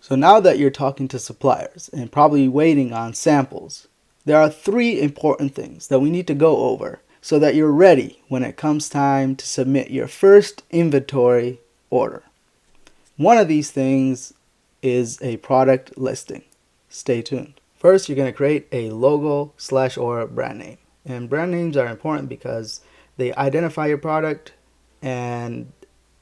So now that you're talking to suppliers and probably waiting on samples, there are three important things that we need to go over so that you're ready when it comes time to submit your first inventory order. One of these things is a product listing. Stay tuned. First, you're going to create a logo / or brand name. And brand names are important because they identify your product and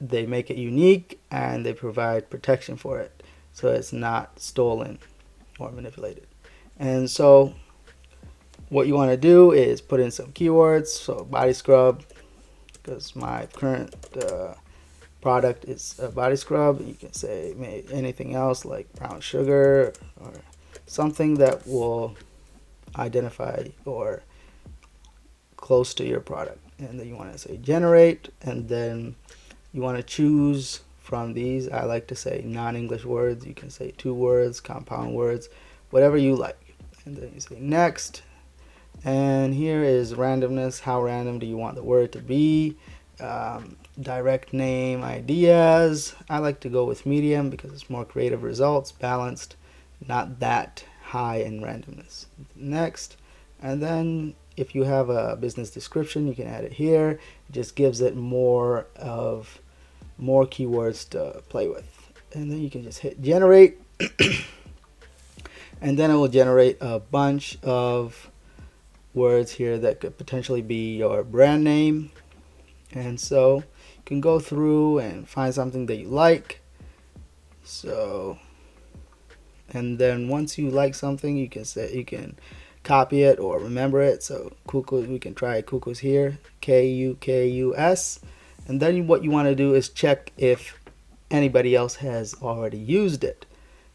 they make it unique and they provide protection for it so it's not stolen or manipulated. And so what you want to do is put in some keywords. So body scrub, because my current product is a body scrub. You can say anything else like brown sugar or something that will identify or close to your product. And then you want to say generate, and then you want to choose from these. I like to say non-English words. You can say 2 words, compound words, whatever you like. And then you say next. And here is randomness. How random do you want the word to be? Direct name ideas. I like to go with medium because it's more creative results, balanced, not that high in randomness. Next. And then if you have a business description, you can add it here. It just gives it more keywords to play with. And then you can just hit generate. And then it will generate a bunch of words here that could potentially be your brand name. And so you can go through and find something that you like. So, and then once you like something, you can copy it or remember it. So cuckoo, we can try cuckoos here, Kukus. And then what you want to do is check if anybody else has already used it.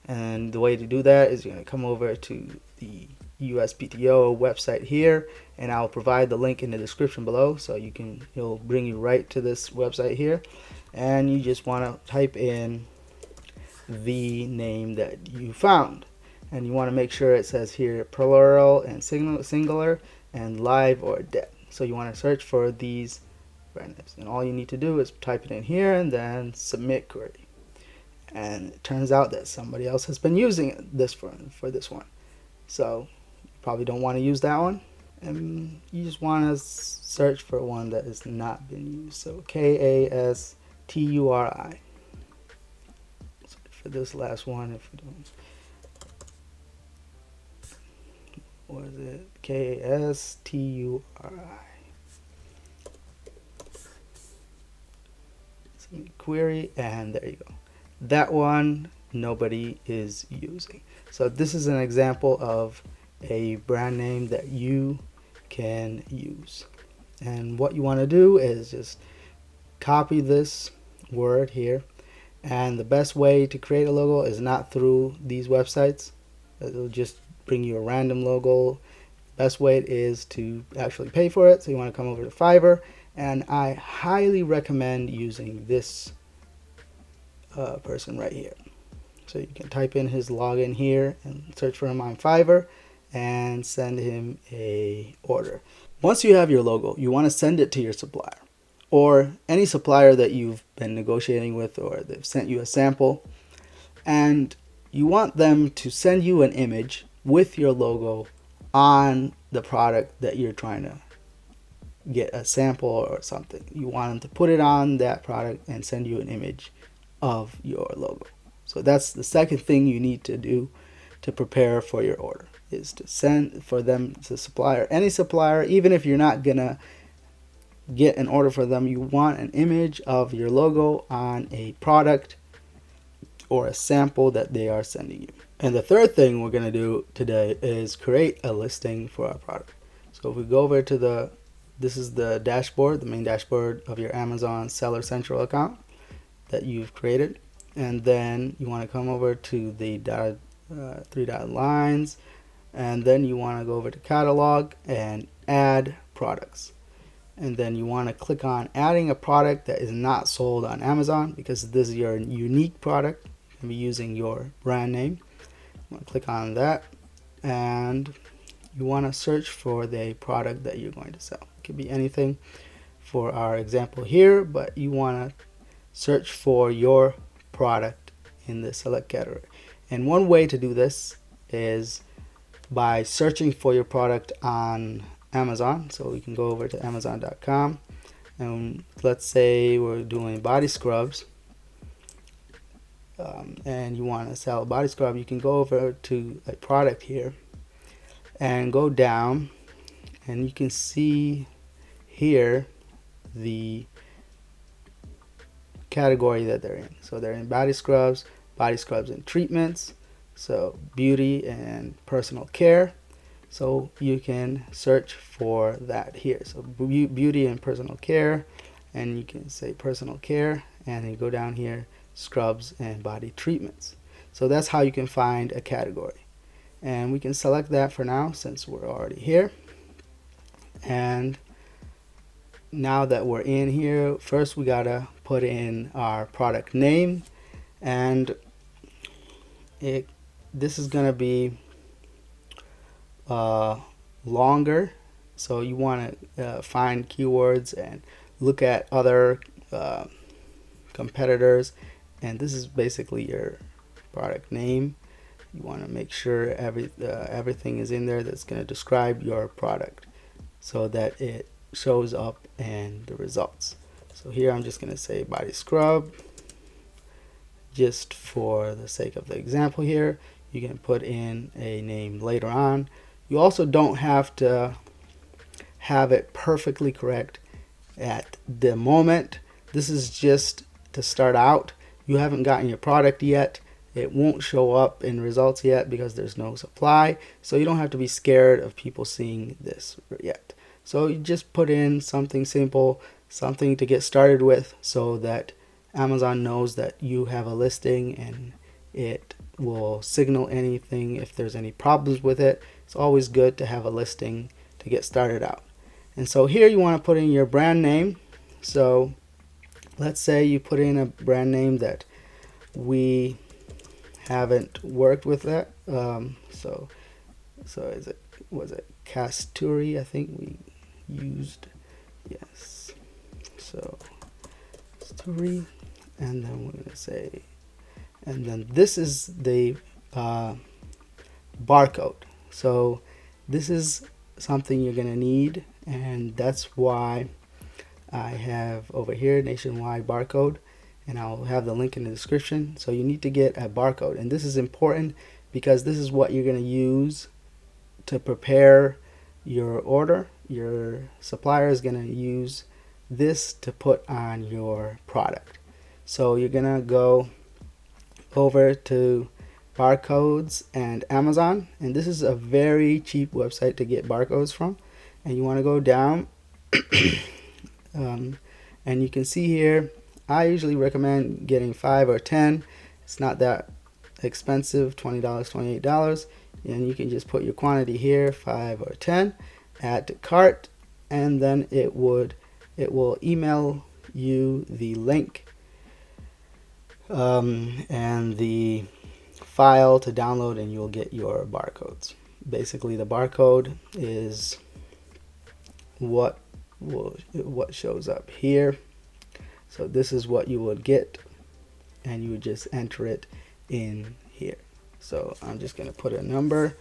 And the way to do that is you're going to come over to the USPTO website here, and I'll provide the link in the description below, so it'll bring you right to this website here. And you just want to type in the name that you found, and you want to make sure it says here plural and singular and live or dead. So you want to search for these brand names, and all you need to do is type it in here and then submit query. And it turns out that somebody else has been using this for this one, so you probably don't want to use that one, and you just want to search for one that has not been used. So KASTURI. So for this last one, if we don't, what is it? KASTURI. Query, and there you go. That one nobody is using. So this is an example of a brand name that you can use. And what you want to do is just copy this word here. And the best way to create a logo is not through these websites. It'll just bring you a random logo. Best way is to actually pay for it. So you want to come over to Fiverr, and I highly recommend using this person right here. So you can type in his login here and search for him on Fiverr and send him a order. Once you have your logo, you want to send it to your supplier or any supplier that you've been negotiating with, or they've sent you a sample, and you want them to send you an image with your logo on the product that you're trying to get a sample or something. You want them to put it on that product and send you an image of your logo. So that's the second thing you need to do to prepare for your order, is to send for them to supplier, any supplier, even if you're not gonna get an order for them, you want an image of your logo on a product or a sample that they are sending you. And the third thing we're gonna do today is create a listing for our product. So if we go over to this is the dashboard, the main dashboard of your Amazon Seller Central account that you've created. And then you want to come over to the 3 dotted lines, and then you want to go over to catalog and add products. And then you want to click on adding a product that is not sold on Amazon, because this is your unique product. You're going to be using your brand name. You want to click on that, and you want to search for the product that you're going to sell. It could be anything for our example here, but you want to search for your product in the select category. And one way to do this is by searching for your product on Amazon. So we can go over to Amazon.com, and let's say we're doing body scrubs, and you want to sell a body scrub. You can go over to a product here and go down, and you can see here the category that they're in. So they're in body scrubs and treatments, so beauty and personal care. So you can search for that here. So beauty and personal care, and you can say personal care, and then you go down here, scrubs and body treatments. So that's how you can find a category. And we can select that for now since we're already here. And now that we're in here, first we gotta put in our product name, and this is gonna be longer, so you want to find keywords and look at other competitors, and this is basically your product name. You want to make sure everything is in there that's going to describe your product so that it shows up in the results. So here I'm just going to say body scrub just for the sake of the example here. You can put in a name later on. You also don't have to have it perfectly correct at the moment. This is just to start out. You haven't gotten your product yet. It won't show up in results yet because there's no supply. So you don't have to be scared of people seeing this yet. So you just put in something simple, something to get started with, so that Amazon knows that you have a listing, and it will signal anything if there's any problems with it. It's always good to have a listing to get started out. And so here you want to put in your brand name. So let's say you put in a brand name that we haven't worked with that. So was it Casturi? I think we used, yes. So Casturi, and then we're gonna say, and then this is the barcode. So this is something you're gonna need, and that's why I have over here nationwide barcode, and I'll have the link in the description. So you need to get a barcode, and this is important because this is what you're gonna use to prepare your order. Your supplier is gonna use this to put on your product. So you're gonna go over to barcodes and Amazon, and this is a very cheap website to get barcodes from. And you want to go down and you can see here, I usually recommend getting 5 or 10. It's not that expensive, $20, $28, and you can just put your quantity here, 5 or 10, add to cart, and then it will email you the link and the file to download, and you'll get your barcodes. Basically, the barcode is what shows up here. So this is what you would get, and you would just enter it in here. So I'm just going to put a number.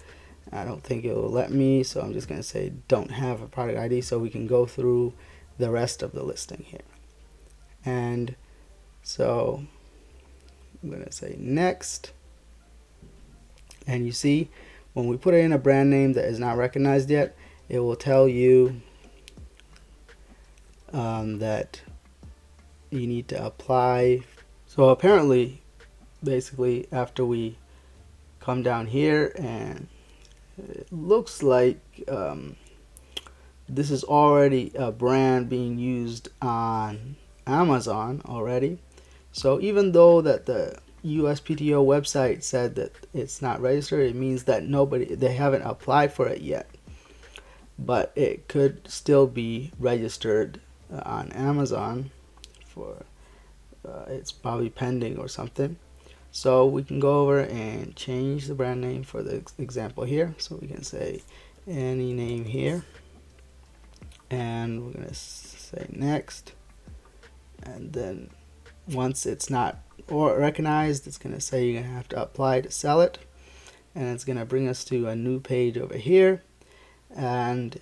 I don't think it will let me, so I'm just going to say don't have a product ID, so we can go through the rest of the listing here. And so I'm going to say next, and you see when we put in a brand name that is not recognized yet, it will tell you that you need to apply. So apparently, basically, after we come down here, and it looks like this is already a brand being used on Amazon already. So even though that the USPTO website said that it's not registered, it means that they haven't applied for it yet, but it could still be registered on Amazon for it's probably pending or something. So we can go over and change the brand name for the example here. So we can say any name here, and we're gonna say next, and then once it's not recognized, it's going to say you're going to have to apply to sell it, and it's going to bring us to a new page over here, and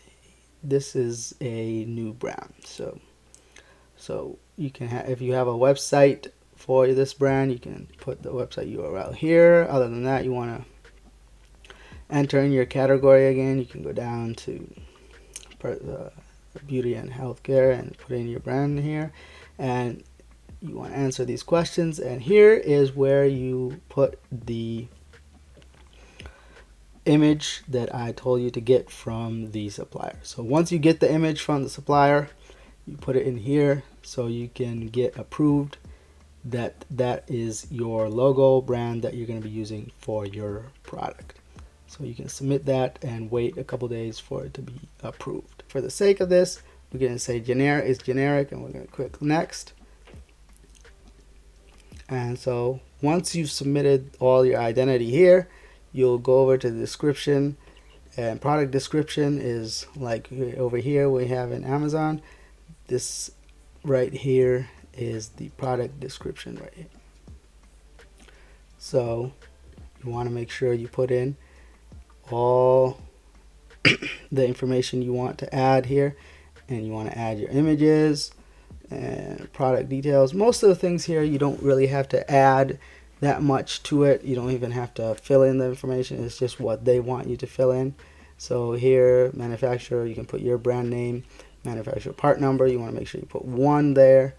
this is a new brand. So you can if you have a website for this brand, you can put the website URL here. Other than that, you want to enter in your category again. You can go down to beauty and healthcare and put in your brand here, and you want to answer these questions, and here is where you put the image that I told you to get from the supplier. So once you get the image from the supplier, you put it in here so you can get approved that that is your logo brand that you're going to be using for your product. So you can submit that and wait a couple days for it to be approved. For the sake of this, we're going to say generic is generic, and we're going to click next. And so once you've submitted all your identity here, you'll go over to the description, and product description is like over here we have in Amazon. This right here is the product description right here. So you want to make sure you put in all the information you want to add here, and you want to add your images and product details. Most of the things here you don't really have to add that much to it. You don't even have to fill in the information. It's just what they want you to fill in. So here, manufacturer, you can put your brand name, manufacturer part number. You want to make sure you put 1 there.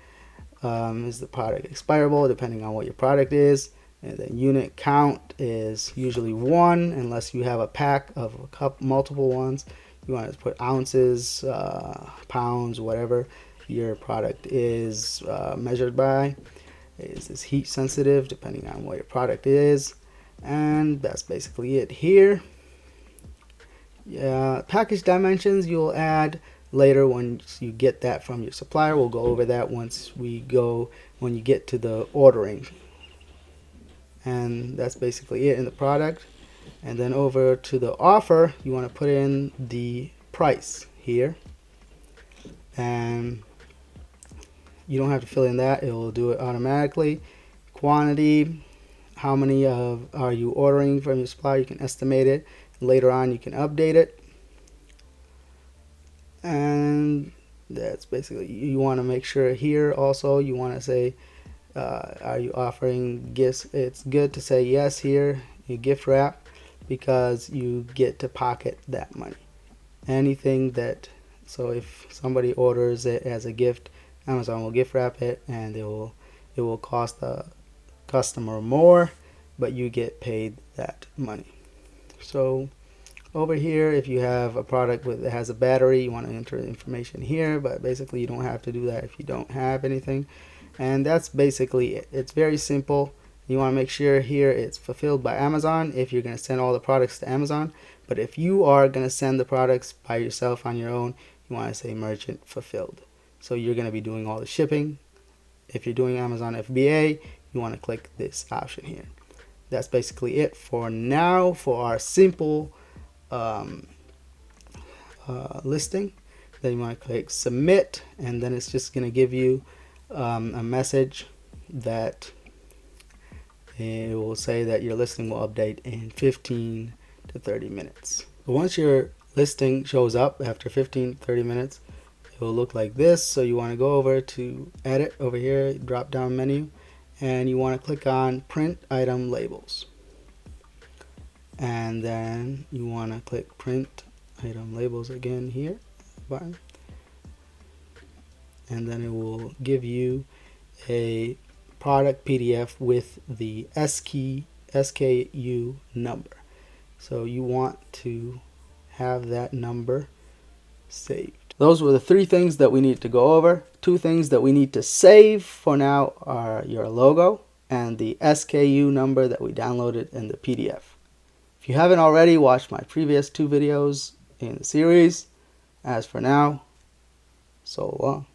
Is the product expirable, depending on what your product is. And then unit count is usually 1 unless you have a pack of multiple ones. You want to put ounces, pounds, whatever your product is measured by. Is this heat sensitive, depending on what your product is. And that's basically it here. Package dimensions you'll add later once you get that from your supplier. We'll go over that when you get to the ordering. And that's basically it in the product. And then over to the offer, you want to put in the price here, and you don't have to fill in that, it will do it automatically. Quantity, how many are you ordering from your supplier, you can estimate it. Later on you can update it. And that's basically, you want to make sure here also you want to say are you offering gifts. It's good to say yes here, you gift wrap, because you get to pocket that money. Anything that, so if somebody orders it as a gift, Amazon will gift wrap it, and it will cost the customer more, but you get paid that money. So over here, if you have a product that has a battery, you want to enter the information here, but basically you don't have to do that if you don't have anything. And that's basically it. It's very simple. You want to make sure here it's fulfilled by Amazon if you're going to send all the products to Amazon. But if you are going to send the products by yourself on your own, you want to say merchant fulfilled. So you're going to be doing all the shipping. If you're doing Amazon FBA, you want to click this option here. That's basically it for now for our simple listing. Then you want to click submit, and then it's just going to give you a message that it will say that your listing will update in 15 to 30 minutes. Once your listing shows up after 15-30 minutes, it will look like this. So you want to go over to edit over here, drop down menu, and you want to click on print item labels, and then you want to click print item labels again here button, and then it will give you a product PDF with the SKU number. So you want to have that number saved. Those were the 3 things that we need to go over. 2 things that we need to save for now are your logo and the SKU number that we downloaded in the PDF. If you haven't already, watch my previous 2 videos in the series. As for now, so long.